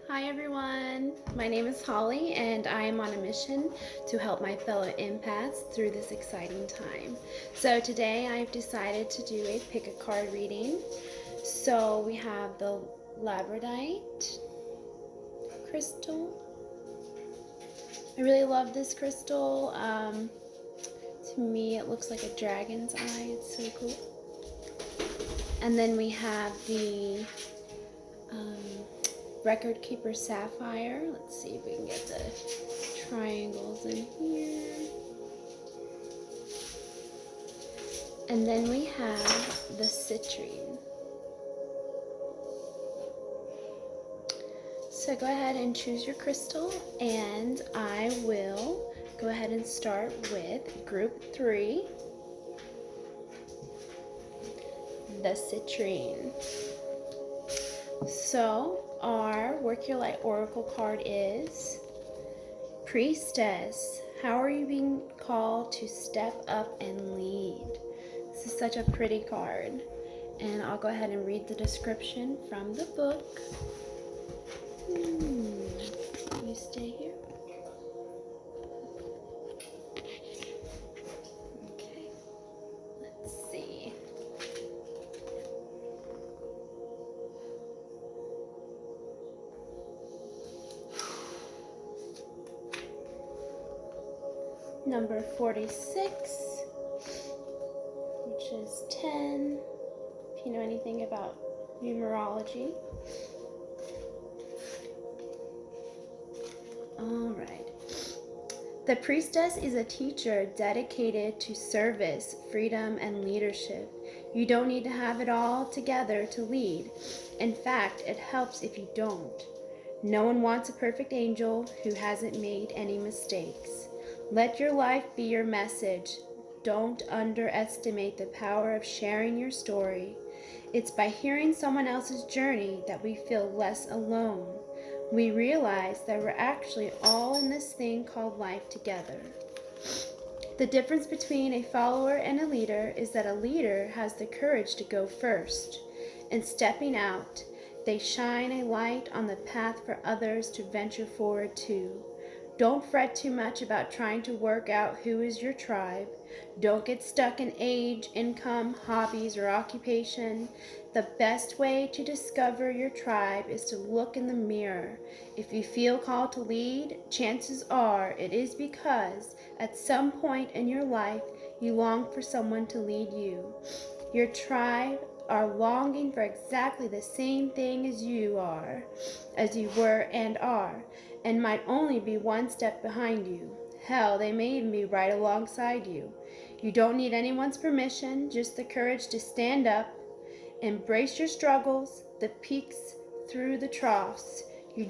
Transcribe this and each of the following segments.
Hi everyone, my name is Holly and I am on a mission to help my fellow empaths through this exciting time. So today I've decided to do a pick a card reading. So we have the labradorite crystal. I really love this crystal. To me it looks like a dragon's eye. It's so cool. And then we have the record keeper sapphire. Let's see if we can get the triangles in here. And then we have the citrine. So go ahead and choose your crystal, and I will go ahead and start with group 3, the citrine. So our Work Your Light Oracle card is Priestess. How are you being called to step up and lead? This is such a pretty card. And I'll go ahead and read the description from the book. You stay here. Okay. Let's see. Number 46, which is 10, if you know anything about numerology. All right. The priestess is a teacher dedicated to service, freedom, and leadership. You don't need to have it all together to lead. In fact, it helps if you don't. No one wants a perfect angel who hasn't made any mistakes. Let your life be your message. Don't underestimate the power of sharing your story. It's by hearing someone else's journey that we feel less alone. We realize that we're actually all in this thing called life together. The difference between a follower and a leader is that a leader has the courage to go first. In stepping out, they shine a light on the path for others to venture forward to. Don't fret too much about trying to work out who is your tribe. Don't get stuck in age, income, hobbies, or occupation. The best way to discover your tribe is to look in the mirror. If you feel called to lead, chances are it is because at some point in your life you long for someone to lead you. Your tribe are longing for exactly the same thing as you were and are, and might only be one step behind you. Hell, they may even be right alongside you. You don't need anyone's permission, just the courage to stand up, embrace your struggles, the peaks through the troughs. You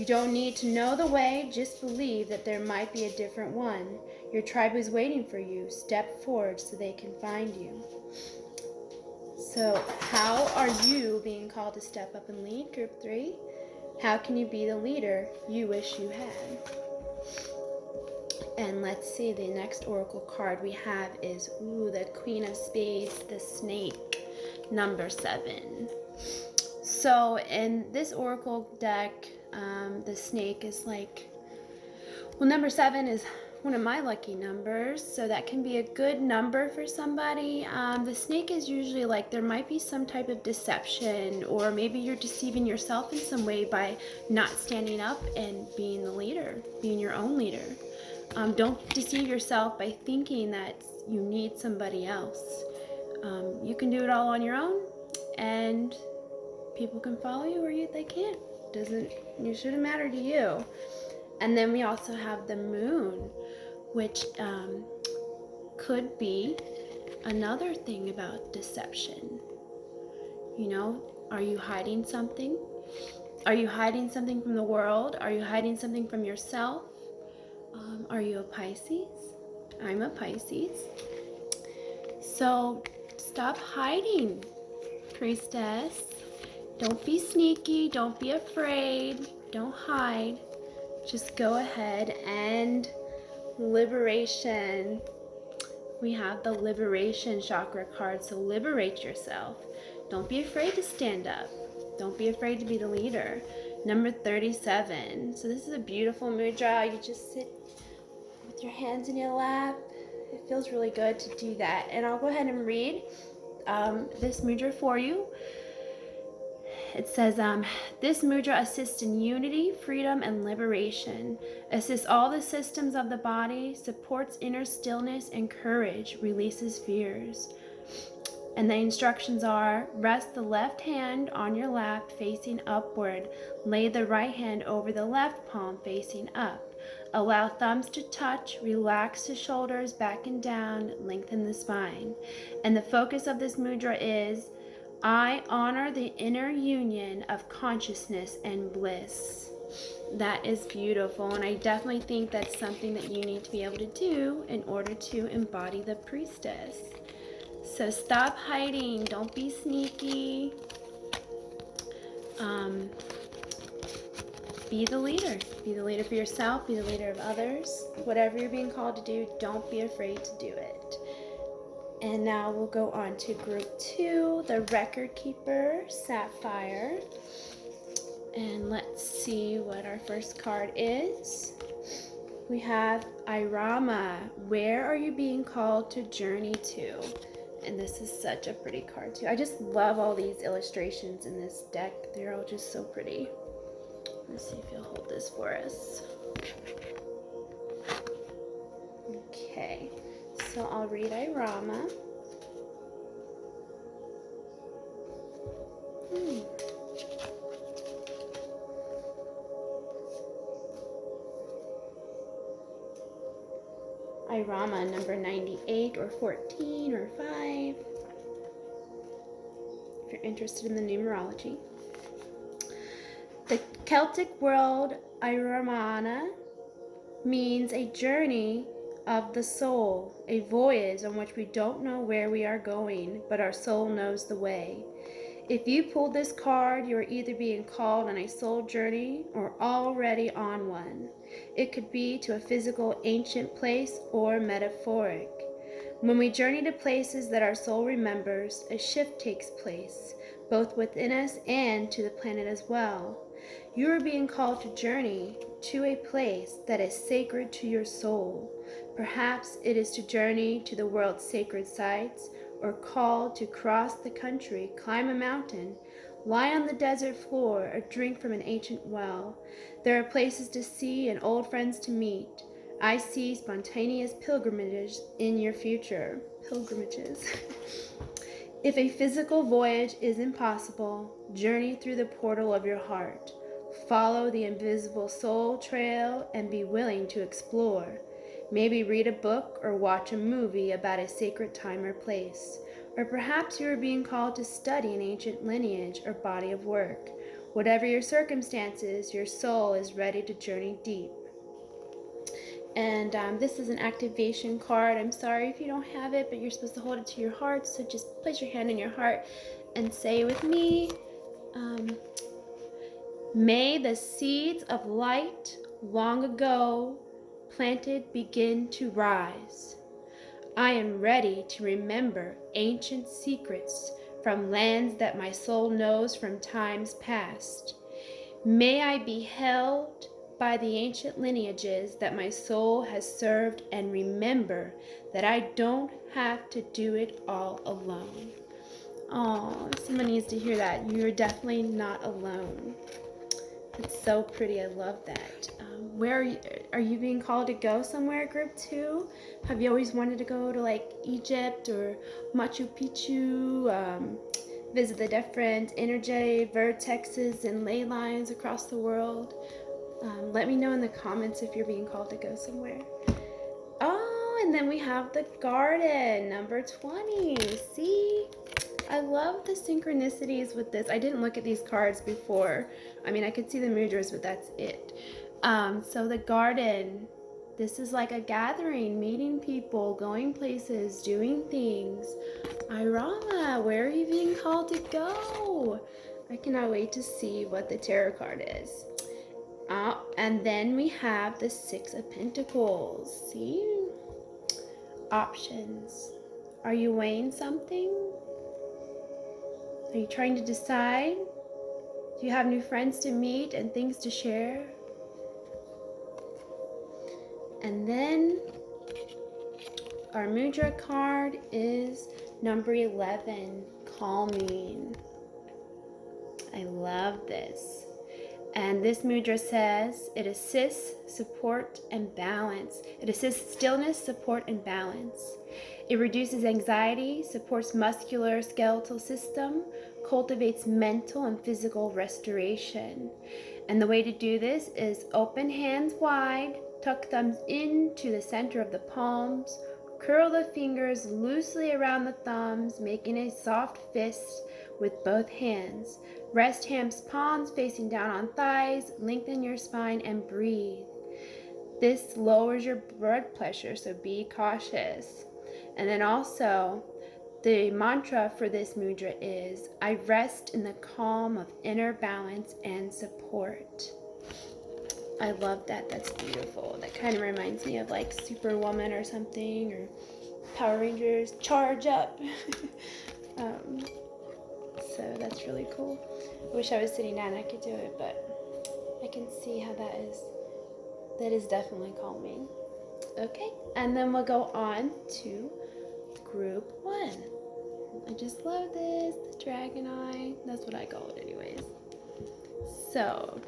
don't need to know the way, just believe that there might be a different one. Your tribe is waiting for you. Step forward so they can find you. So how are you being called to step up and lead, Group 3? How can you be the leader you wish you had? And let's see, the next oracle card we have is the Queen of Spades, the Snake, number 7. So in this oracle deck, the snake is like, well, number 7 is one of my lucky numbers, so that can be a good number for somebody. The snake is usually like there might be some type of deception, or maybe you're deceiving yourself in some way by not standing up and being the leader, being your own leader. Don't deceive yourself by thinking that you need somebody else. You can do it all on your own, and people can follow you or they can't. It shouldn't matter to you. And then we also have the moon, which could be another thing about deception. You know, are you hiding something? Are you hiding something from the world? Are you hiding something from yourself? Are you a Pisces? I'm a Pisces. So stop hiding, priestess. Don't be sneaky. Don't be afraid. Don't hide. Just go ahead and liberation. We have the liberation chakra card, so liberate yourself. Don't be afraid to stand up. Don't be afraid to be the leader. Number 37. So this is a beautiful mudra. You just sit with your hands in your lap. It feels really good to do that. And I'll go ahead and read this mudra for you. It says, this mudra assists in unity, freedom, and liberation, assists all the systems of the body, supports inner stillness and courage, releases fears. And the instructions are, rest the left hand on your lap facing upward. Lay the right hand over the left palm facing up. Allow thumbs to touch, relax the shoulders back and down, lengthen the spine. And the focus of this mudra is, I honor the inner union of consciousness and bliss. That is beautiful, and I definitely think that's something that you need to be able to do in order to embody the priestess. So stop hiding, don't be sneaky. Be the leader. Be the leader for yourself, be the leader of others. Whatever you're being called to do, don't be afraid to do it. And now we'll go on to group 2, the record keeper, Sapphire. And let's see what our first card is. We have Irama. Where are you being called to journey to? And this is such a pretty card too. I just love all these illustrations in this deck. They're all just so pretty. Let's see if you'll hold this for us. Okay, so I'll read Irama. Irama, number 98 or 14 or 5, if you're interested in the numerology. The Celtic word Iramana means a journey of the soul, a voyage on which we don't know where we are going, but our soul knows the way. If you pull this card, you are either being called on a soul journey or already on one. It could be to a physical ancient place or metaphoric. When we journey to places that our soul remembers, a shift takes place, both within us and to the planet as well. You are being called to journey to a place that is sacred to your soul. Perhaps it is to journey to the world's sacred sites, or called to cross the country, climb a mountain, lie on the desert floor, or drink from an ancient well. There are places to see and old friends to meet. I see spontaneous pilgrimages in your future. Pilgrimages. If a physical voyage is impossible, journey through the portal of your heart. Follow the invisible soul trail and be willing to explore. Maybe read a book or watch a movie about a sacred time or place. Or perhaps you are being called to study an ancient lineage or body of work. Whatever your circumstances, your soul is ready to journey deep. And this is an activation card. I'm sorry if you don't have it, but you're supposed to hold it to your heart. So just place your hand in your heart and say with me, may the seeds of light long ago planted begin to rise. I am ready to remember ancient secrets from lands that my soul knows from times past. May I be held by the ancient lineages that my soul has served, and remember that I don't have to do it all alone. Oh, someone needs to hear that. You're definitely not alone. It's so pretty. I love that. Where are you being called to go somewhere, group 2? Have you always wanted to go to like Egypt or Machu Picchu, visit the different energy vertexes and ley lines across the world? Let me know in the comments if you're being called to go somewhere. Oh, and then we have the garden, number 20. See? I love the synchronicities with this. I didn't look at these cards before. I mean, I could see the mudras, but that's it. So the garden, this is like a gathering, meeting people, going places, doing things. Irama, where are you being called to go? I cannot wait to see what the tarot card is. And then we have the 6 of Pentacles. See? Options. Are you weighing something? Are you trying to decide? Do Do you have new friends to meet and things to share? And then our mudra card is number 11, calming. I love this. And this mudra says it assists, support, and balance. It assists stillness, support, and balance. It reduces anxiety, supports muscular skeletal system, cultivates mental and physical restoration. And the way to do this is open hands wide, tuck thumbs into the center of the palms, curl the fingers loosely around the thumbs, making a soft fist with both hands. Rest hands, palms facing down on thighs, lengthen your spine and breathe. This lowers your blood pressure, so be cautious. And then also, the mantra for this mudra is, I rest in the calm of inner balance and support. I love that. That's beautiful. That kind of reminds me of like Superwoman or something, or Power Rangers, charge up. So that's really cool. I wish I was sitting down and I could do it, but I can see how that is. That is definitely calming. Okay, and then we'll go on to group 1. I just love this, the dragon eye. That's what I call it anyways. So,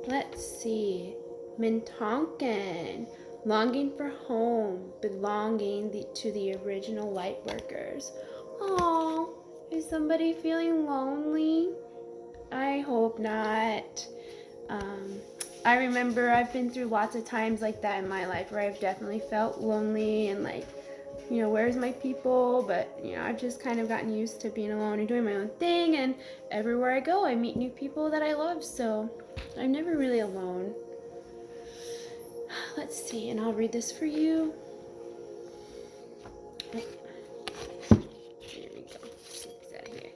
let's see. Mintonkin, longing for home, belonging to the original light workers. Aww, is somebody feeling lonely? I hope not. I remember I've been through lots of times like that in my life where I've definitely felt lonely and like, you know, where's my people? But, you know, I've just kind of gotten used to being alone and doing my own thing, and everywhere I go I meet new people that I love, so I'm never really alone. Let's see, and I'll read this for you. Here we go. Is that here?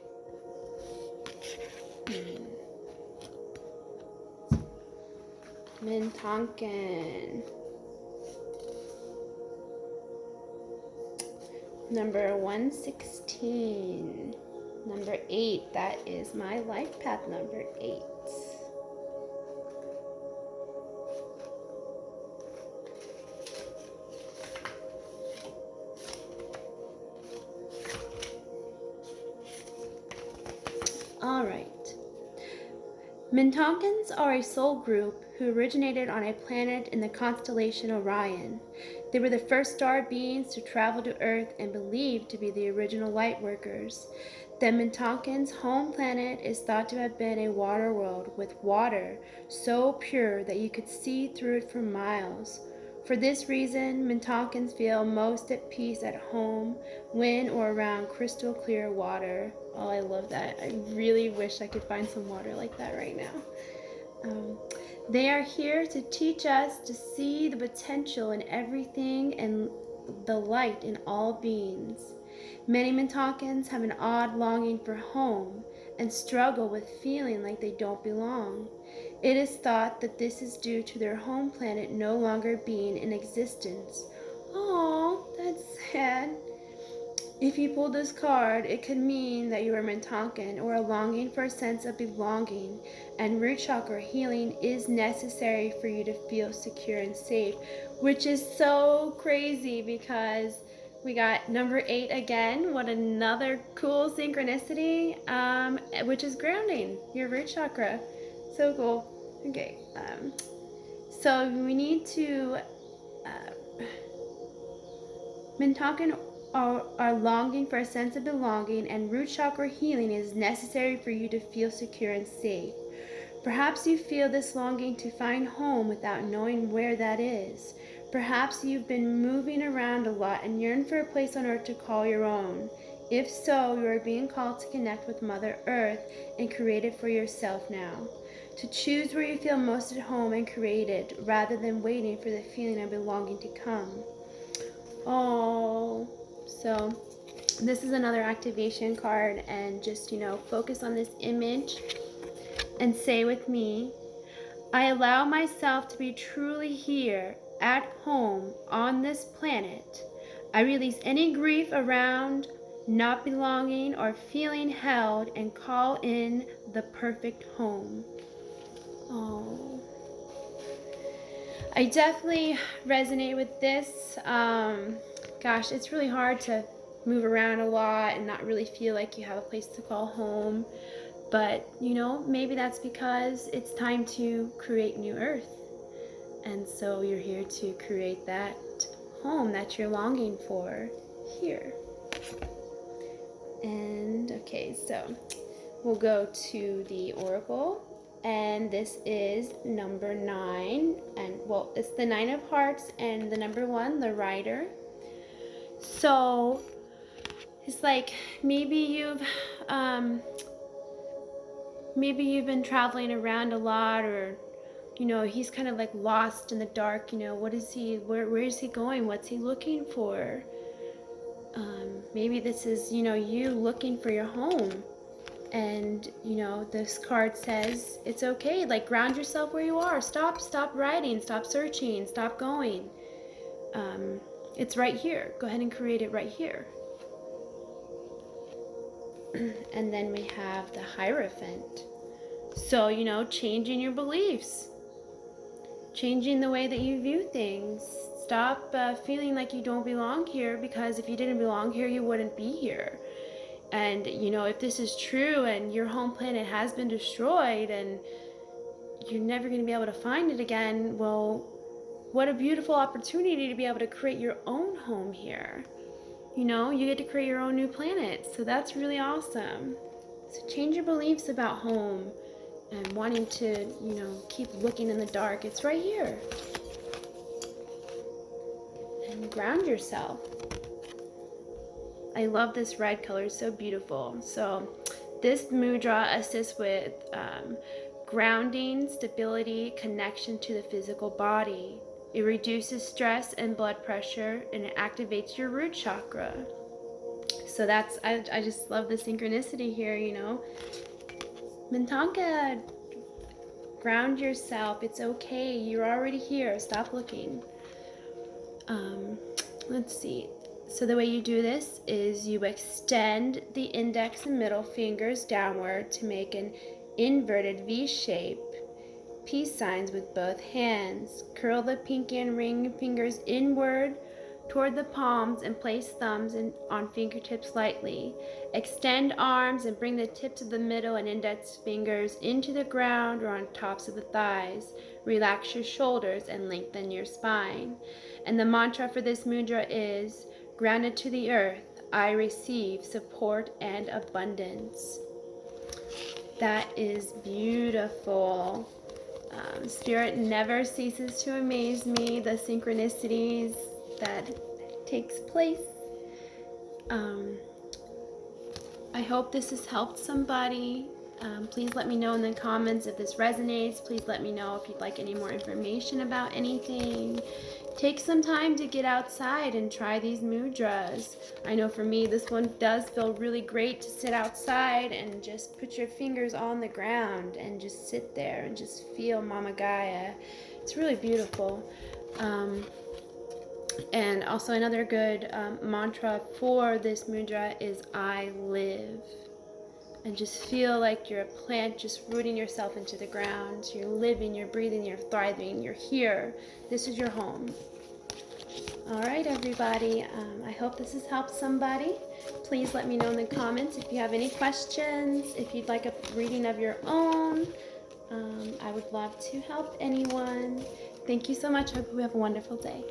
Mintonkin. Number 116. Number 8. That is my life path number 8. All right. Mintonkins are a soul group who originated on a planet in the constellation Orion. They were the first star beings to travel to Earth and believed to be the original light workers. The Mintonkins' home planet is thought to have been a water world with water so pure that you could see through it for miles. For this reason, Mintonkins feel most at peace at home when or around crystal clear water. Oh, I love that. I really wish I could find some water like that right now. They are here to teach us to see the potential in everything and the light in all beings. Many Mintonkins have an odd longing for home and struggle with feeling like they don't belong. It is thought that this is due to their home planet no longer being in existence. Aww, that's sad. If you pull this card, it could mean that you are Mintonkin or a longing for a sense of belonging, and root chakra healing is necessary for you to feel secure and safe, which is so crazy because we got number 8 again. What another cool synchronicity, which is grounding your root chakra. So cool. Okay, so we need to Mintonkin are longing for a sense of belonging, and root chakra healing is necessary for you to feel secure and safe. Perhaps you feel this longing to find home without knowing where that is. Perhaps you've been moving around a lot and yearn for a place on earth to call your own. If so, you are being called to connect with Mother Earth and create it for yourself now. To choose where you feel most at home and create it, rather than waiting for the feeling of belonging to come. Oh, so this is another activation card, and just, you know, focus on this image and say with me, I allow myself to be truly here at home on this planet. I release any grief around not belonging or feeling held, and call in the perfect home. Oh, I definitely resonate with this. Gosh, it's really hard to move around a lot and not really feel like you have a place to call home. But, you know, maybe that's because it's time to create new earth. And so you're here to create that home that you're longing for here. And okay, so we'll go to the oracle. And this is number 9. And well, it's the 9 of hearts and the number 1, the rider. So it's like maybe you've been traveling around a lot, or you know, he's kind of like lost in the dark. You know, what is he, where is he going, what's he looking for? Maybe this is, you know, you looking for your home. And you know, this card says it's okay, like ground yourself where you are. Stop writing, stop searching, stop going. It's right here. Go ahead and create it right here. And then we have the Hierophant. So, you know, changing your beliefs, changing the way that you view things. Stop feeling like you don't belong here, because if you didn't belong here, you wouldn't be here. And, you know, if this is true and your home planet has been destroyed and you're never going to be able to find it again, well, what a beautiful opportunity to be able to create your own home here. You know, you get to create your own new planet. So that's really awesome. So change your beliefs about home and wanting to, you know, keep looking in the dark. It's right here. And ground yourself. I love this red color. It's so beautiful. So this mudra assists with grounding, stability, connection to the physical body. It reduces stress and blood pressure, and it activates your root chakra. So that's, I just love the synchronicity here, you know. Mintanka, ground yourself. It's okay. You're already here. Stop looking. Let's see. So the way you do this is you extend the index and middle fingers downward to make an inverted V shape. Peace signs with both hands. Curl the pinky and ring fingers inward toward the palms and place thumbs on fingertips lightly. Extend arms and bring the tips of the middle and index fingers into the ground or on tops of the thighs. Relax your shoulders and lengthen your spine. And the mantra for this mudra is, grounded to the earth, I receive support and abundance. That is beautiful. Spirit never ceases to amaze me, the synchronicities that takes place. I hope this has helped somebody. Please let me know in the comments if this resonates. Please let me know if you'd like any more information about anything. Take some time to get outside and try these mudras. I know for me, this one does feel really great to sit outside and just put your fingers on the ground and just sit there and just feel MamaGaia. It's really beautiful. And also another good mantra for this mudra is I live. And just feel like you're a plant, just rooting yourself into the ground. You're living, you're breathing, you're thriving, you're here. This is your home. All right, everybody. I hope this has helped somebody. Please let me know in the comments if you have any questions, if you'd like a reading of your own. I would love to help anyone. Thank you so much. I hope you have a wonderful day.